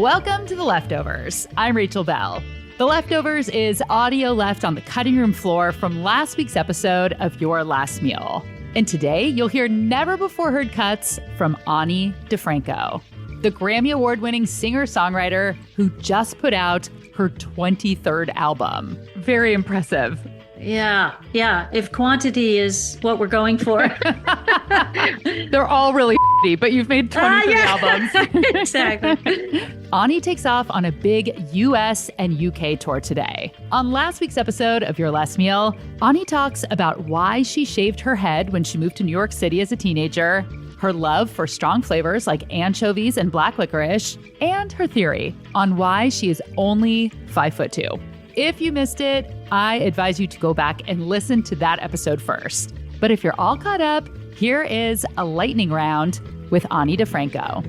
Welcome to The Leftovers. I'm Rachel Bell. The Leftovers is audio left on the cutting room floor from last week's episode of Your Last Meal. And today, you'll hear never-before-heard cuts from Ani DiFranco, the Grammy Award-winning singer-songwriter who just put out her 23rd album. Very impressive. Yeah. If quantity is what we're going for. They're all really but you've made 23 albums. Exactly. Ani takes off on a big US and UK tour today. On last week's episode of Your Last Meal, Ani talks about why she shaved her head when she moved to New York City as a teenager, her love for strong flavors like anchovies and black licorice, and her theory on why she is only 5'2". If you missed it, I advise you to go back and listen to that episode first. But if you're all caught up, here is a lightning round with Ani DiFranco.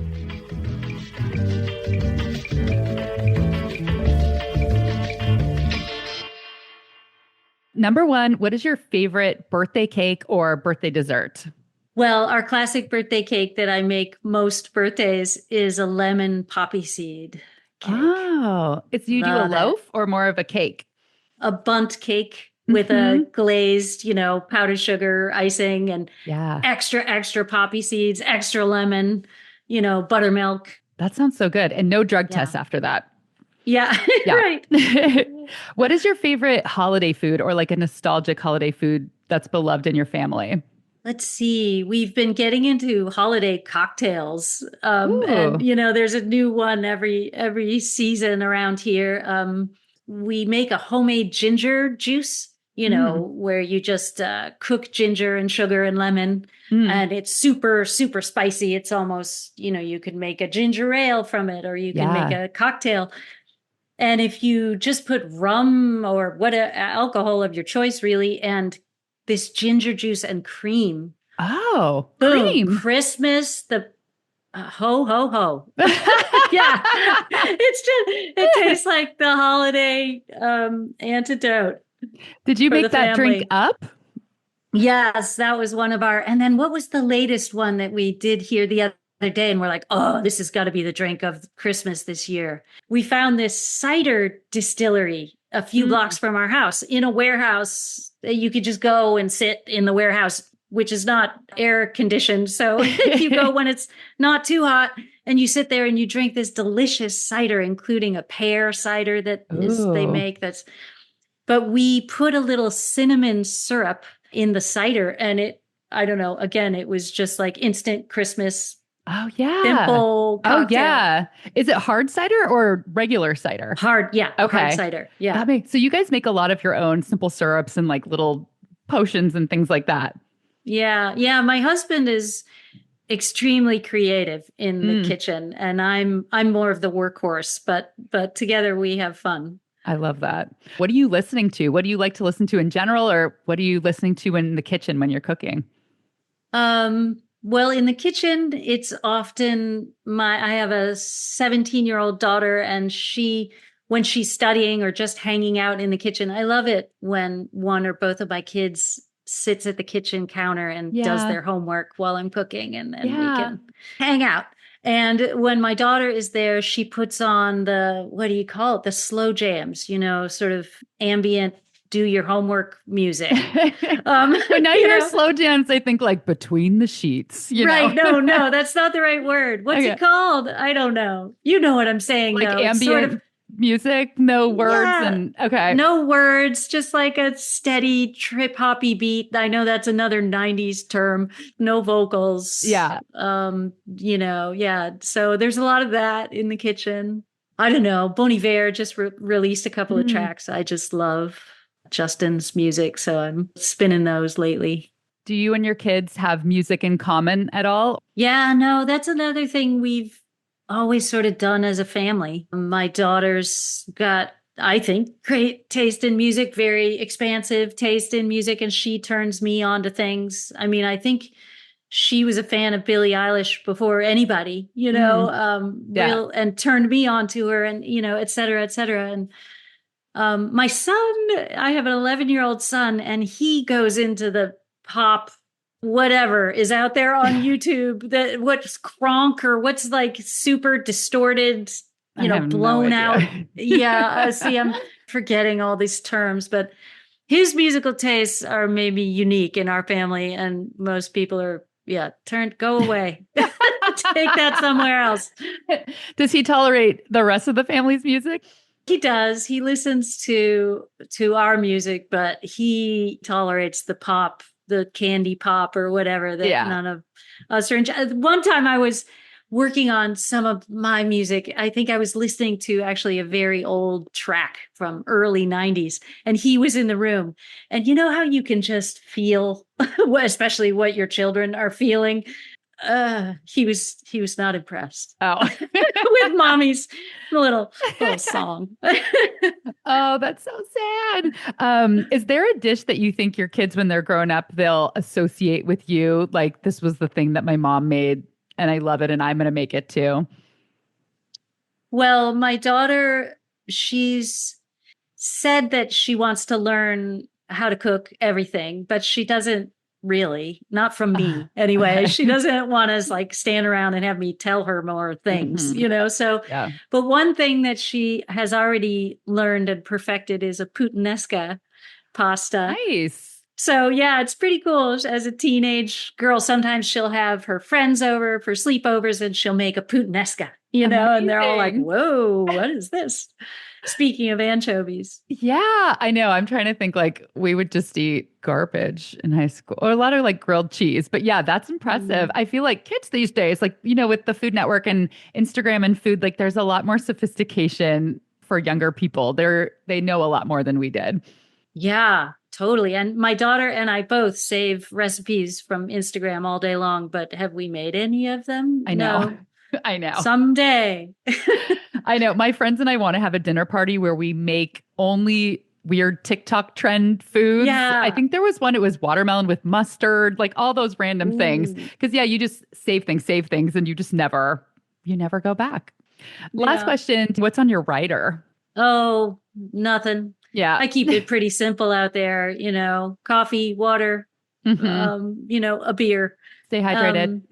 Number one, what is your favorite birthday cake or birthday dessert? Well, our classic birthday cake that I make most birthdays is a lemon poppy seed cake. Oh, do you do a loaf or more of a cake? A bundt cake with a glazed, powdered sugar icing and extra poppy seeds, extra lemon, buttermilk. That sounds so good. And no drug tests after that. Yeah. Right. What is your favorite holiday food or like a nostalgic holiday food that's beloved in your family? Let's see. We've been getting into holiday cocktails. And, there's a new one every season around here. We make a homemade ginger juice, where you just cook ginger and sugar and lemon. And it's super, super spicy. It's almost, you could make a ginger ale from it, or you can make a cocktail. And if you just put rum or alcohol of your choice, really, and this ginger juice and cream. Oh, boom, cream. Christmas, the ho, ho, ho. Yeah. It tastes like the holiday antidote. Did you make that drink up? Yes, that was one of and then what was the latest one that we did here the other day? And we're like, oh, this has got to be the drink of Christmas this year. We found this cider distillery a few blocks from our house in a warehouse. You could just go and sit in the warehouse, which is not air conditioned. So if you go when it's not too hot and you sit there and you drink this delicious cider, including a pear cider they make but we put a little cinnamon syrup in the cider and it was just like instant Christmas. Oh, yeah. Simple cocktail. Oh, yeah. Is it hard cider or regular cider? Hard, yeah. Okay. Hard cider, yeah. So you guys make a lot of your own simple syrups and like little potions and things like that. Yeah. Yeah. My husband is extremely creative in the kitchen and I'm more of the workhorse, but together we have fun. I love that. What are you listening to? What do you like to listen to in general, or what are you listening to in the kitchen when you're cooking? Well, in the kitchen, it's often I have a 17-year-old daughter and when she's studying or just hanging out in the kitchen, I love it when one or both of my kids sits at the kitchen counter and does their homework while I'm cooking and we can hang out. And when my daughter is there, she puts on the slow jams, sort of ambient, do your homework music. When I hear slow jams, I think like Between the Sheets. Right. No, that's not the right word. What's it called? I don't know. You know what I'm saying. Like ambient music, no words no words, just like a steady trip hoppy beat. I know that's another 90s term. No vocals. Yeah. So there's a lot of that in the kitchen. I don't know. Bon Iver just released a couple of tracks. I just love Justin's music, so I'm spinning those lately. Do you and your kids have music in common at all? Yeah, no, that's another thing we've always sort of done as a family. My daughter's got, I think, great taste in music, very expansive taste in music, and she turns me on to things. I mean, I think she was a fan of Billie Eilish before anybody, and turned me on to her and, et cetera, et cetera. And my son, I have an 11-year-old son, and he goes into the pop, whatever is out there on YouTube, what's crunk or what's like super distorted I have blown no out. idea. Yeah. See, I'm forgetting all these terms, but his musical tastes are maybe unique in our family. And most people are, go away. Take that somewhere else. Does he tolerate the rest of the family's music? He does. He listens to our music, but he tolerates the pop, the candy pop or whatever that none of us are into. One time I was working on some of my music. I think I was listening to actually a very old track from early 90s, and he was in the room. And you know how you can just feel, especially what your children are feeling? He was not impressed. Oh. With mommy's little song. Oh, that's so sad. Is there a dish that you think your kids, when they're grown up, they'll associate with you? Like, this was the thing that my mom made and I love it and I'm going to make it too. Well, my daughter, she's said that she wants to learn how to cook everything, but she doesn't really, not from me anyway. She doesn't want to like stand around and have me tell her more things, So, but one thing that she has already learned and perfected is a puttanesca pasta. Nice. So yeah, it's pretty cool. As a teenage girl, sometimes she'll have her friends over for sleepovers and she'll make a puttanesca, Amazing. And they're all like, whoa, what is this? Speaking of anchovies. Yeah, I know. I'm trying to think, like, we would just eat garbage in high school or a lot of like grilled cheese. But yeah, that's impressive. I feel like kids these days, like, with the Food Network and Instagram and food, like there's a lot more sophistication for younger people. They know a lot more than we did. Yeah, totally. And my daughter and I both save recipes from Instagram all day long. But have we made any of them? I know. No. I know. Someday. I know. My friends and I want to have a dinner party where we make only weird TikTok trend foods. Yeah. I think there was one, it was watermelon with mustard, like all those random things. Because you just save things, and you never go back. Last question. What's on your rider? Oh, nothing. Yeah. I keep it pretty simple out there, coffee, water, a beer. Stay hydrated.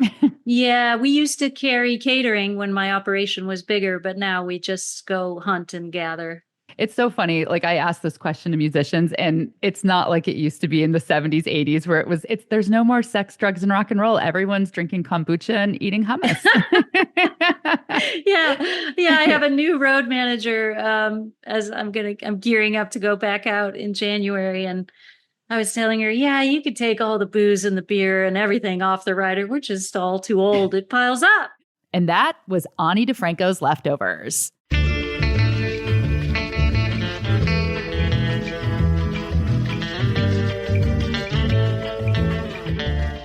Yeah, we used to carry catering when my operation was bigger, but now we just go hunt and gather. It's so funny. Like, I asked this question to musicians, and it's not like it used to be in the 70s, 80s, where there's no more sex, drugs, and rock and roll. Everyone's drinking kombucha and eating hummus. Yeah. I have a new road manager as I'm gearing up to go back out in January, and I was telling her, you could take all the booze and the beer and everything off the rider. We're just all too old. It piles up. And that was Ani DiFranco's Leftovers.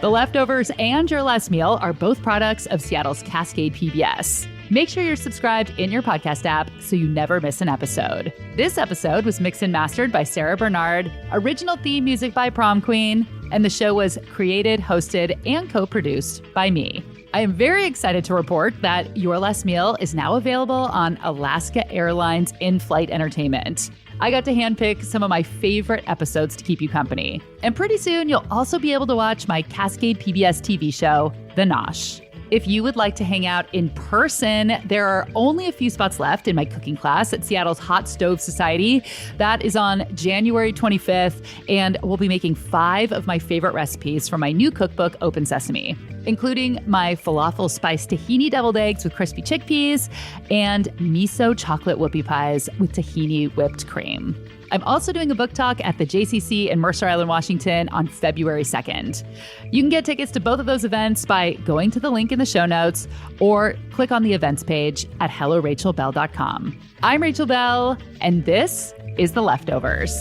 The Leftovers and Your Last Meal are both products of Seattle's Cascade PBS. Make sure you're subscribed in your podcast app so you never miss an episode. This episode was mixed and mastered by Sarah Bernard, original theme music by Prom Queen, and the show was created, hosted, and co-produced by me. I am very excited to report that Your Last Meal is now available on Alaska Airlines in-flight entertainment. I got to handpick some of my favorite episodes to keep you company. And pretty soon, you'll also be able to watch my Cascade PBS TV show, The Nosh. If you would like to hang out in person, there are only a few spots left in my cooking class at Seattle's Hot Stove Society. That is on January 25th, and we'll be making 5 of my favorite recipes from my new cookbook, Open Sesame, including my falafel spiced tahini deviled eggs with crispy chickpeas and miso chocolate whoopie pies with tahini whipped cream. I'm also doing a book talk at the JCC in Mercer Island, Washington on February 2nd. You can get tickets to both of those events by going to the link in the show notes or click on the events page at hellorachelbell.com. I'm Rachel Bell, and this is The Leftovers.